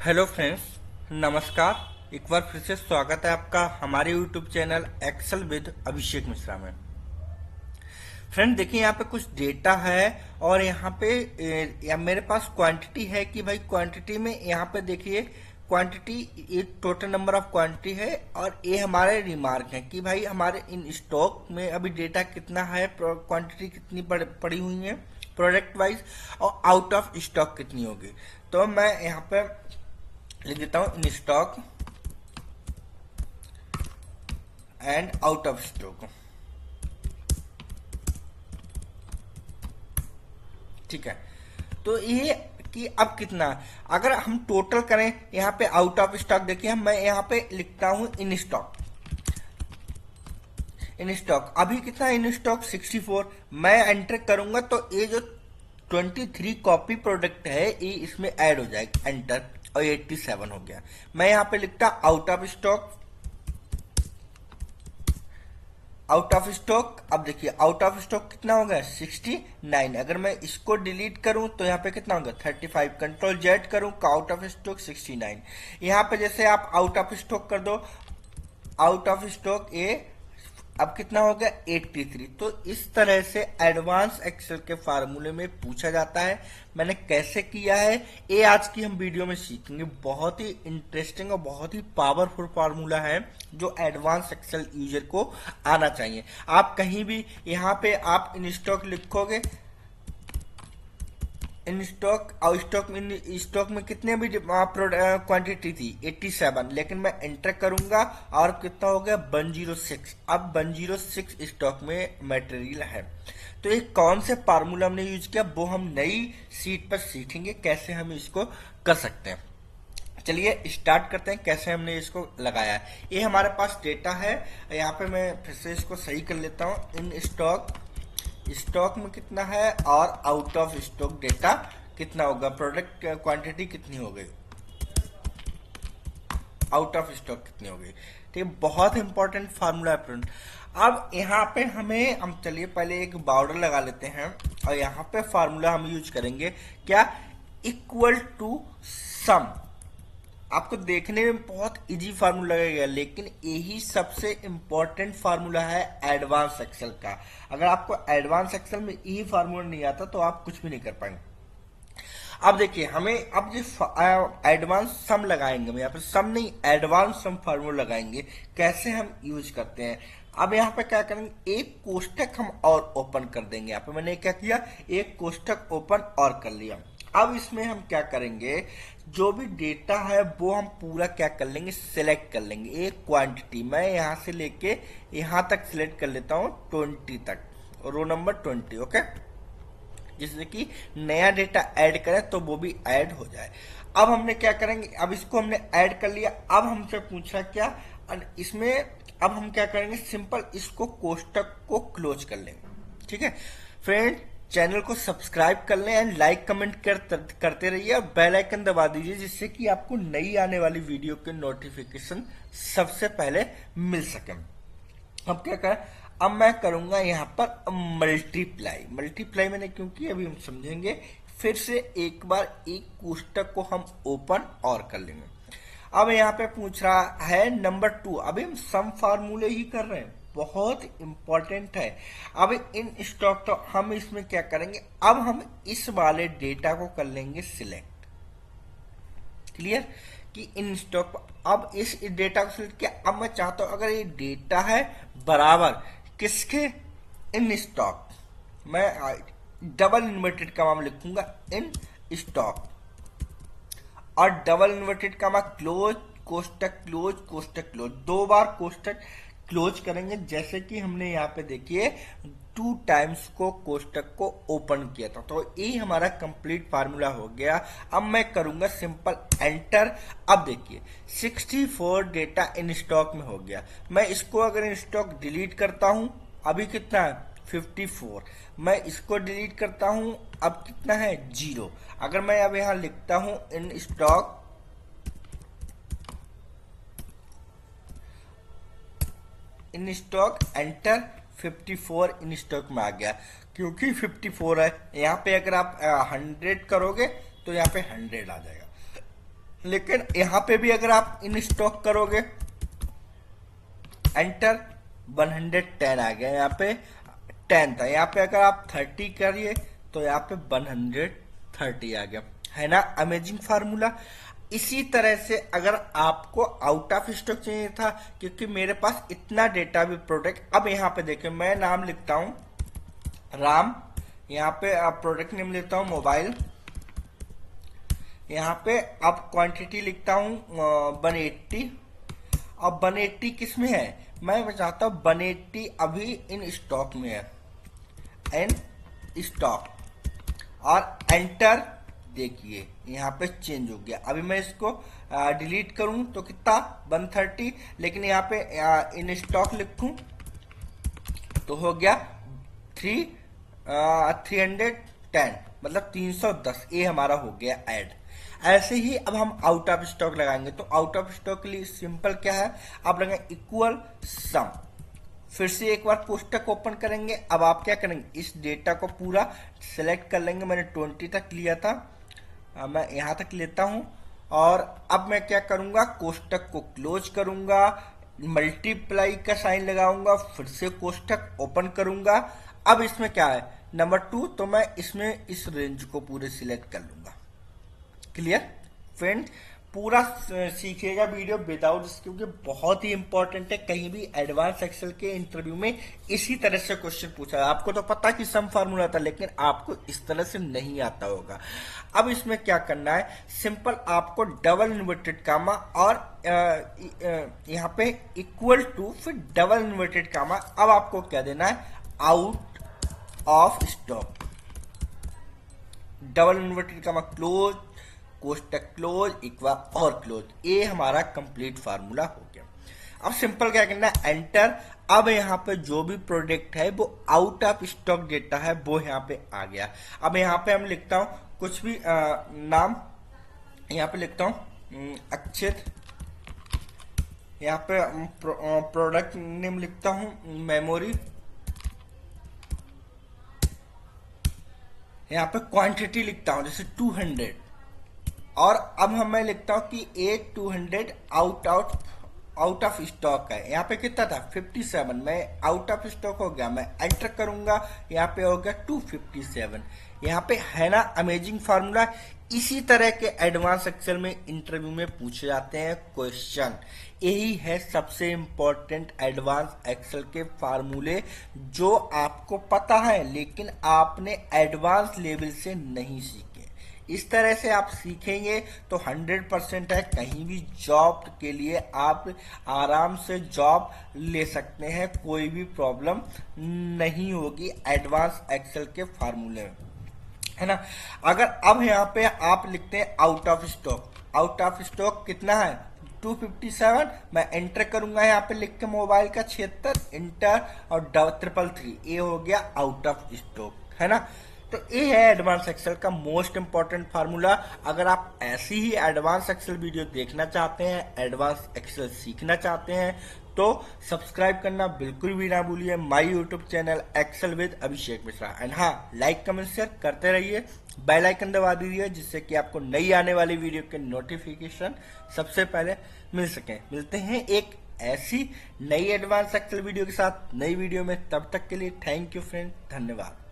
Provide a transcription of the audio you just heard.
Hello friends, नमस्कार। एक बार फिर से स्वागत है आपका हमारे YouTube channel Excel with Abhishek Mishra में। फ्रेंड देखिए, यहाँ पे कुछ डेटा है और यहाँ पे या मेरे पास क्वांटिटी है कि भाई क्वांटिटी में यहाँ पे देखिए क्वांटिटी, ये टोटल नंबर ऑफ क्वांटिटी है और ये हमारे रिमार्क है कि भाई हमारे इन स्टॉक में अभी डेटा कितना है, क्वांटिटी कितनी पड़ी हुई है प्रोडक्ट वाइज, और आउट ऑफ स्टॉक कितनी होगी। तो मैं यहाँ पे लिख देता हूं in stock and out of stock. ठीक है, तो ये कि अब कितना, अगर हम टोटल करें यहाँ पे आउट ऑफ स्टॉक, देखिए मैं यहाँ पे लिखता हूं इन स्टॉक। इन स्टॉक अभी कितना, इन स्टॉक 64। मैं एंटर करूंगा तो ये जो 23 कॉपी प्रोडक्ट है ये इसमें ऐड हो जाएगा, एंटर, और 87 हो गया। मैं यहाँ पे लिखता out of stock, out of stock. अब देखिए आउट ऑफ स्टॉक कितना होगा, 69। अगर मैं इसको डिलीट करूं तो यहाँ पे कितना होगा, 35। कंट्रोल जेड करूं, आउट ऑफ स्टॉक 69। यहाँ पे जैसे आप आउट ऑफ स्टॉक कर दो, आउट ऑफ स्टॉक ए अब कितना हो गया, 83। तो इस तरह से एडवांस एक्सेल के फार्मूले में पूछा जाता है। मैंने कैसे किया है ये आज की हम वीडियो में सीखेंगे। बहुत ही इंटरेस्टिंग और बहुत ही पावरफुल फार्मूला है जो एडवांस एक्सेल यूजर को आना चाहिए। आप कहीं भी यहाँ पे आप इन स्टॉक लिखोगे, इन स्टॉक और स्टॉक में कितने भी क्वांटिटी थी 87, लेकिन मैं एंटर करूंगा और कितना हो गया 106। अब 106 स्टॉक में मटेरियल है। तो ये कौन से फार्मूला हमने यूज किया वो हम नई सीट पर सीखेंगे कैसे हम इसको कर सकते हैं। चलिए स्टार्ट करते हैं कैसे हमने इसको लगाया है। ये हमारे पास डेटा है, यहाँ पे मैं फिर से इसको सही कर लेता हूँ। इन स्टॉक, स्टॉक में कितना है और आउट ऑफ स्टॉक डेटा कितना होगा, प्रोडक्ट क्वांटिटी कितनी हो गई, आउट ऑफ स्टॉक कितनी हो गई। ठीक है, बहुत इंपॉर्टेंट फार्मूला है फ्रेंड। अब यहाँ पे हम चलिए पहले एक बॉर्डर लगा लेते हैं और यहाँ पे फार्मूला हम यूज करेंगे क्या, इक्वल टू सम। आपको देखने में बहुत इजी फार्मूला लगेगा, लेकिन यही सबसे इंपॉर्टेंट फार्मूला है एडवांस एक्सेल का। अगर आपको एडवांस एक्सेल में यही फार्मूला नहीं आता तो आप कुछ भी नहीं कर पाएंगे। अब देखिए हमें अब जो एडवांस सम लगाएंगे, हम यहाँ पे सम नहीं एडवांस सम फार्मूला लगाएंगे। कैसे हम यूज करते हैं, अब यहाँ पे क्या करेंगे, एक कोष्टक हम और ओपन कर देंगे। यहाँ पे मैंने क्या किया, एक कोष्टक ओपन और कर लिया। अब इसमें हम क्या करेंगे, जो भी डेटा है वो हम पूरा क्या कर लेंगे, सिलेक्ट कर लेंगे। एक क्वांटिटी मैं यहाँ से लेके यहाँ तक सिलेक्ट कर लेता हूँ 20 तक, रो नंबर 20। ओके, जिससे कि नया डेटा ऐड करें तो वो भी ऐड हो जाए। अब हमने क्या करेंगे, अब इसको हमने ऐड कर लिया। अब हमसे पूछा क्या, इसमें अब हम क्या करेंगे, सिंपल इसको कोष्टक को क्लोज कर लेंगे। ठीक है फ्रेंड, चैनल को सब्सक्राइब कर लें एंड लाइक कमेंट करते रहिए और बेल आइकन दबा दीजिए, जिससे कि आपको नई आने वाली वीडियो के नोटिफिकेशन सबसे पहले मिल सके। अब क्या करें, अब मैं करूंगा यहाँ पर मल्टीप्लाई। मल्टीप्लाई मैंने क्योंकि अभी हम समझेंगे। फिर से एक बार एक कोष्टक को हम ओपन और कर लेंगे। अब यहाँ पे पूछ रहा है नंबर 2, अभी हम सम फार्मूले ही कर रहे हैं, बहुत इंपॉर्टेंट है। अब इन स्टॉक तो हम इसमें क्या करेंगे, अब हम इस वाले डेटा को कर लेंगे सिलेक्ट। क्लियर कि इन स्टॉक, अब इस डेटा को सिलेक्ट किया। अब मैं चाहता हूं अगर ये डेटा है बराबर किसके, इन स्टॉक, मैं डबल इन्वर्टेड कॉमा लिखूंगा इन स्टॉक, और डबल इन्वर्टेड कॉमा क्लोज, कोष्टक क्लोज, कोष्टक क्लोज, 2 बार कोष्टक क्लोज करेंगे। जैसे कि हमने यहाँ पे देखिए 2 टाइम्स को कोष्टक को ओपन किया था। तो ये हमारा कंप्लीट फार्मूला हो गया। अब मैं करूंगा सिंपल एंटर। अब देखिए 64 डेटा इन स्टॉक में हो गया। मैं इसको अगर इन स्टॉक डिलीट करता हूं, अभी कितना है 54। मैं इसको डिलीट करता हूं, अब कितना है 0। अगर मैं अब यहां लिखता हूं in stock, in stock enter, 54 in stock में आ गया क्योंकि 54 है। यहाँ पे अगर आप 100 करोगे तो यहाँ पे 100 आ जाएगा। लेकिन यहाँ पे भी अगर आप इन स्टॉक करोगे, एंटर, 110 आ गया। यहाँ पे 10 था, यहाँ पे अगर आप 30 करिए तो यहाँ पे 130 आ गया, है ना अमेजिंग फार्मूला। इसी तरह से अगर आपको आउट ऑफ स्टॉक चाहिए था, क्योंकि मेरे पास इतना डेटा भी प्रोडक्ट, अब यहाँ पे देखिए मैं नाम लिखता हूँ राम, यहाँ पे आप प्रोडक्ट नेम लेता हूँ मोबाइल, यहाँ पे आप क्वांटिटी लिखता हूँ 180। अब 180 किस में है, मैं चाहता हूँ 180 अभी इन स्टॉक में है, इन स्टॉक, और एंटर। देखिए यहाँ पे चेंज हो गया। अभी मैं इसको डिलीट करूं तो कितना 130, लेकिन यहाँ पे इन स्टॉक लिखूं तो हो गया 310, मतलब 310, ये हमारा हो गया ऐड। ऐसे ही अब हम आउट ऑफ स्टॉक लगाएंगे, तो आउट ऑफ स्टॉक के लिए सिंपल क्या है, आप लगाएंगे इक्वल सम, फिर से एक बार कोष्टक ओपन करेंगे। अब आप क्या करेंगे, इस डेटा को पूरा सिलेक्ट कर लेंगे। मैंने 20 तक लिया था, मैं यहां तक लेता हूं, और अब मैं क्या करूंगा, कोष्टक को क्लोज करूंगा, मल्टीप्लाई का साइन लगाऊंगा, फिर से कोष्टक ओपन करूंगा। अब इसमें क्या है नंबर 2, तो मैं इसमें इस रेंज को पूरे सिलेक्ट कर लूंगा। क्लियर फ्रेंड, पूरा सीखिएगा वीडियो विदाउट, क्योंकि बहुत ही इंपॉर्टेंट है। कहीं भी एडवांस एक्सेल के इंटरव्यू में इसी तरह से क्वेश्चन पूछा है। आपको तो पता कि सम फार्मूला था, लेकिन आपको इस तरह से नहीं आता होगा। अब इसमें क्या करना है, सिंपल आपको डबल इन्वर्टेड कामा और यहाँ पे इक्वल टू, फिर डबल इन्वर्टेड कामा। अब आपको क्या देना है, out of stock, double inverted comma close, कोष्टक क्लोज, इक्वा और क्लोज। ये हमारा कंप्लीट फार्मूला हो गया। अब सिंपल क्या करना है, एंटर। अब यहाँ पे जो भी प्रोडक्ट है वो आउट ऑफ स्टॉक डेटा है वो यहाँ पे आ गया। अब यहाँ पे हम लिखता हूँ कुछ भी नाम, यहाँ पे लिखता हूँ अक्षित, यहाँ पे प्रोडक्ट नेम लिखता हूँ मेमोरी, यहाँ पे क्वांटिटी लिखता हूँ जैसे 200, और अब मैं लिखता हूं कि ए 200 आउट ऑफ स्टॉक है। यहाँ पे कितना था 57, मैं आउट ऑफ स्टॉक हो गया, मैं एंटर करूंगा, यहाँ पे हो गया 257। यहाँ पे है ना अमेजिंग फार्मूला। इसी तरह के एडवांस एक्सेल में इंटरव्यू में पूछे जाते हैं क्वेश्चन। यही है सबसे इंपॉर्टेंट एडवांस एक्सेल के फार्मूले, जो आपको पता है लेकिन आपने एडवांस लेवल से नहीं सीखे। इस तरह से आप सीखेंगे तो 100% है, कहीं भी जॉब के लिए आप आराम से जॉब ले सकते हैं, कोई भी प्रॉब्लम नहीं होगी एडवांस एक्सेल के फार्मूले में, है ना। अगर अब यहाँ पे आप लिखते हैं out of stock, out of stock कितना है 257, मैं एंटर करूंगा, यहाँ पे लिख के मोबाइल का 76, इंटर और 333, ये हो गया आउट ऑफ स्टॉक, है ना। तो ये है एडवांस एक्सेल का मोस्ट इंपॉर्टेंट फार्मूला। अगर आप ऐसी ही एडवांस एक्सेल वीडियो देखना चाहते हैं, एडवांस एक्सेल सीखना चाहते हैं, तो सब्सक्राइब करना बिल्कुल भी ना भूलिए my YouTube channel Excel with Abhishek Mishra. And हाँ, लाइक कमेंट शेयर करते रहिए, बेल आइकन दबा दीजिए, जिससे कि आपको नई आने वाली वीडियो के नोटिफिकेशन सबसे पहले मिल सके। मिलते हैं एक ऐसी नई एडवांस एक्सेल वीडियो के साथ नई वीडियो में, तब तक के लिए थैंक यू फ्रेंड, धन्यवाद।